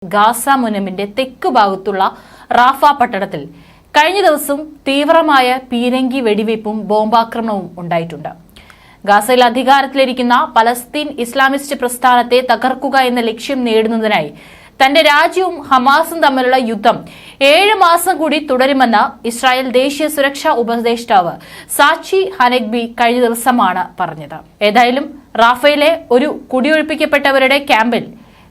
Gaza മുനമ്പിന്റെ തെക്ക് ഭാഗത്തുള്ള Rafah പട്ടണത്തിൽ കഴിഞ്ഞ ദിവസം തീവ്രമായ പീരങ്കി വെടിവയ്പും ബോംബാക്രമണവും ഉണ്ടായിട്ടുണ്ട്. ഗാസയിൽ അധികാരത്തിലിരിക്കുന്ന പലസ്തീൻ ഇസ്ലാമിസ്റ്റ് പ്രസ്ഥാനത്തെ തകർക്കുക എന്ന ലക്ഷ്യം നേടുന്നതിനായി തന്റെ രാജ്യവും ഹമാസും തമ്മിലുള്ള യുദ്ധം 7 മാസം കൂടി തുടരുമെന്ന് ഇസ്രായേൽ ദേശീയ സുരക്ഷാ ഉപദേഷ്ടാവ് സാച്ചി ഹനഗ്ബി കഴിഞ്ഞ ദിവസമാണ് പറഞ്ഞത്. ഏതായാലും റാഫയിലെ ഒരു കുടിയൊഴിപ്പിക്കപ്പെട്ടവരുടെ ക്യാമ്പിൽ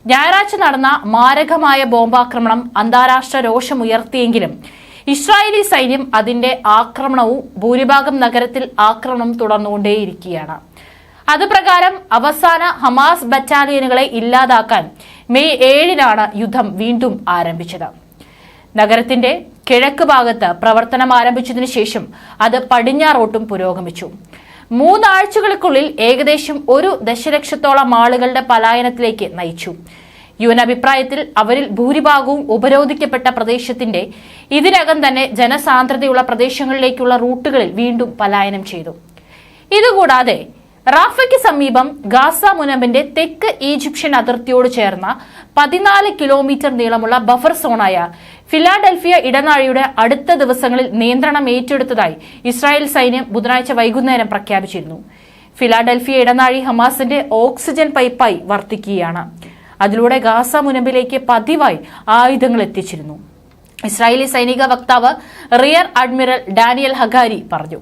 ഞായറാഴ്ച നടന്ന മാരകമായ ബോംബാക്രമണം അന്താരാഷ്ട്ര രോഷമുയർത്തിയെങ്കിലും ഇസ്രായേലി സൈന്യം അതിന്റെ ആക്രമണവും ഭൂരിഭാഗം നഗരത്തിൽ ആക്രമണം തുടർന്നുകൊണ്ടേയിരിക്കുകയാണ്. അതുപ്രകാരം അവസാന ഹമാസ് ബറ്റാലിയനുകളെ ഇല്ലാതാക്കാൻ മെയ് 7-നാണ് യുദ്ധം വീണ്ടും ആരംഭിച്ചത്. നഗരത്തിന്റെ കിഴക്ക് ഭാഗത്ത് പ്രവർത്തനം ആരംഭിച്ചതിനു ശേഷം അത് പടിഞ്ഞാറോട്ടും പുരോഗമിച്ചു. 3 ആഴ്ചകൾക്കുള്ളിൽ ഏകദേശം 1 ദശലക്ഷത്തോളം ആളുകളുടെ പലായനത്തിലേക്ക് നയിച്ചു. യുഎൻ അഭിപ്രായത്തിൽ അവരിൽ ഭൂരിഭാഗവും ഉപരോധിക്കപ്പെട്ട പ്രദേശത്തിന്റെ ഇതിനകം തന്നെ ജനസാന്ദ്രതയുള്ള പ്രദേശങ്ങളിലേക്കുള്ള റൂട്ടുകളിൽ വീണ്ടും പലായനം ചെയ്തു. ഇതുകൂടാതെ റാഫയ്ക്ക് സമീപം ഗാസ മുനമ്പിന്റെ തെക്ക് ഈജിപ്ഷ്യൻ അതിർത്തിയോട് ചേർന്ന 14 കിലോമീറ്റർ നീളമുള്ള ബഫർ സോണായ ഫിലാഡൽഫിയ ഇടനാഴിയുടെ അടുത്ത ദിവസങ്ങളിൽ നിയന്ത്രണം ഏറ്റെടുത്തതായി ഇസ്രായേൽ സൈന്യം ബുധനാഴ്ച വൈകുന്നേരം പ്രഖ്യാപിച്ചിരുന്നു. ഫിലാഡൽഫിയ ഇടനാഴി ഹമാസിന്റെ ഓക്സിജൻ പൈപ്പായി വർത്തിക്കുകയാണ്. അതിലൂടെ ഗാസ മുനമ്പിലേക്ക് പതിവായി ആയുധങ്ങൾ എത്തിച്ചിരുന്നു. ഇസ്രായേലി സൈനിക വക്താവ് റിയർ അഡ്മിറൽ ഡാനിയൽ ഹഗാരി പറഞ്ഞു.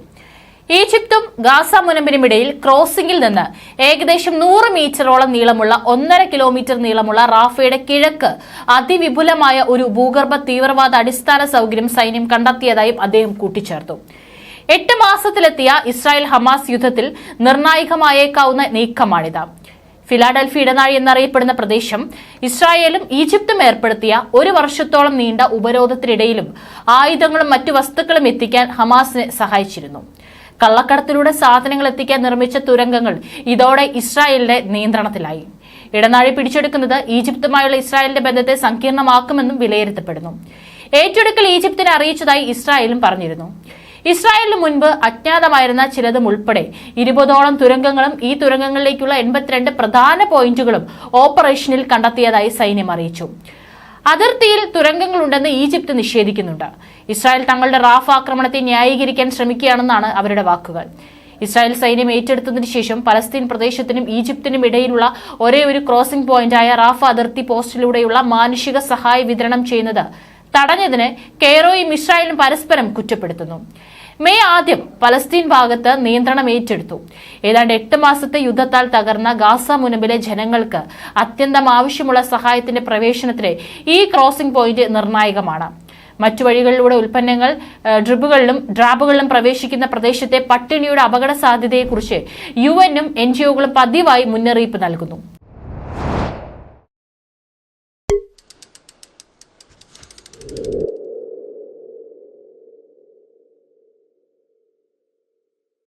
ഈജിപ്തും ഗാസ മുനമ്പിനുമിടയിൽ ക്രോസിംഗിൽ നിന്ന് ഏകദേശം 100 മീറ്ററോളം നീളമുള്ള 1.5 കിലോമീറ്റർ നീളമുള്ള റാഫയുടെ കിഴക്ക് അതിവിപുലമായ ഒരു ഭൂഗർഭ തീവ്രവാദ അടിസ്ഥാന സൗകര്യം സൈന്യം കണ്ടെത്തിയതായും അദ്ദേഹം കൂട്ടിച്ചേർത്തു. 8 മാസത്തിലെത്തിയ ഇസ്രായേൽ ഹമാസ് യുദ്ധത്തിൽ നിർണായകമായേക്കാവുന്ന നീക്കമാണിത്. ഫിലാഡൽഫി ഇടനാഴി എന്നറിയപ്പെടുന്ന പ്രദേശം ഇസ്രായേലും ഈജിപ്തും ഏർപ്പെടുത്തിയ 1 വർഷത്തോളം നീണ്ട ഉപരോധത്തിനിടയിലും ആയുധങ്ങളും മറ്റു വസ്തുക്കളും എത്തിക്കാൻ ഹമാസിനെ സഹായിച്ചിരുന്നു. കള്ളക്കടത്തിലൂടെ സാധനങ്ങൾ എത്തിക്കാൻ നിർമ്മിച്ച തുരങ്കങ്ങൾ ഇതോടെ ഇസ്രായേലിന്റെ നിയന്ത്രണത്തിലായി. ഇടനാഴി പിടിച്ചെടുക്കുന്നത് ഈജിപ്തുമായുള്ള ഇസ്രായേലിന്റെ ബന്ധത്തെ സങ്കീർണമാക്കുമെന്നും വിലയിരുത്തപ്പെടുന്നു. ഏറ്റെടുക്കൽ ഈജിപ്തിനെ അറിയിച്ചതായി ഇസ്രായേലും പറഞ്ഞിരുന്നു. ഇസ്രായേലിന് മുൻപ് അജ്ഞാതമായിരുന്ന ചിലതും ഉൾപ്പെടെ 20ഓളം തുരങ്കങ്ങളും ഈ തുരങ്കങ്ങളിലേക്കുള്ള 82 പ്രധാന പോയിന്റുകളും ഓപ്പറേഷനിൽ കണ്ടെത്തിയതായി സൈന്യം അറിയിച്ചു. അതിർത്തിയിൽ തുരങ്കങ്ങളുണ്ടെന്ന് ഈജിപ്ത് നിഷേധിക്കുന്നുണ്ട്. ഇസ്രായേൽ തങ്ങളുടെ റാഫ ആക്രമണത്തെ ന്യായീകരിക്കാൻ ശ്രമിക്കുകയാണെന്നാണ് അവരുടെ വാക്കുകൾ. ഇസ്രായേൽ സൈന്യം ഏറ്റെടുത്തതിനു ശേഷം പലസ്തീൻ പ്രദേശത്തിനും ഈജിപ്തിനും ഇടയിലുള്ള ഒരേയൊരു ക്രോസിംഗ് പോയിന്റായ റാഫ അതിർത്തി പോസ്റ്റിലൂടെയുള്ള മാനുഷിക സഹായ വിതരണം ചെയ്യുന്നത് തടഞ്ഞതിന് കെയ്റോയും ഇസ്രായേലും പരസ്പരം കുറ്റപ്പെടുത്തുന്നു. മെയ് 1 പലസ്തീൻ ഭാഗത്ത് നിയന്ത്രണം ഏറ്റെടുത്തു. ഏതാണ്ട് 8 മാസത്തെ യുദ്ധത്താൽ തകർന്ന ഗാസ മുനമ്പിലെ ജനങ്ങൾക്ക് അത്യന്തം ആവശ്യമുള്ള സഹായത്തിന്റെ പ്രവേശനത്തിന് ഈ ക്രോസിംഗ് പോയിന്റ് നിർണായകമാണ്. മറ്റു വഴികളിലൂടെ ഉൽപ്പന്നങ്ങൾ ഡ്രാബുകളിലും പ്രവേശിക്കുന്ന പ്രദേശത്തെ പട്ടിണിയുടെ അപകട സാധ്യതയെക്കുറിച്ച് യുഎനും എൻജിഒകളും പതിവായി മുന്നറിയിപ്പ് നൽകുന്നു.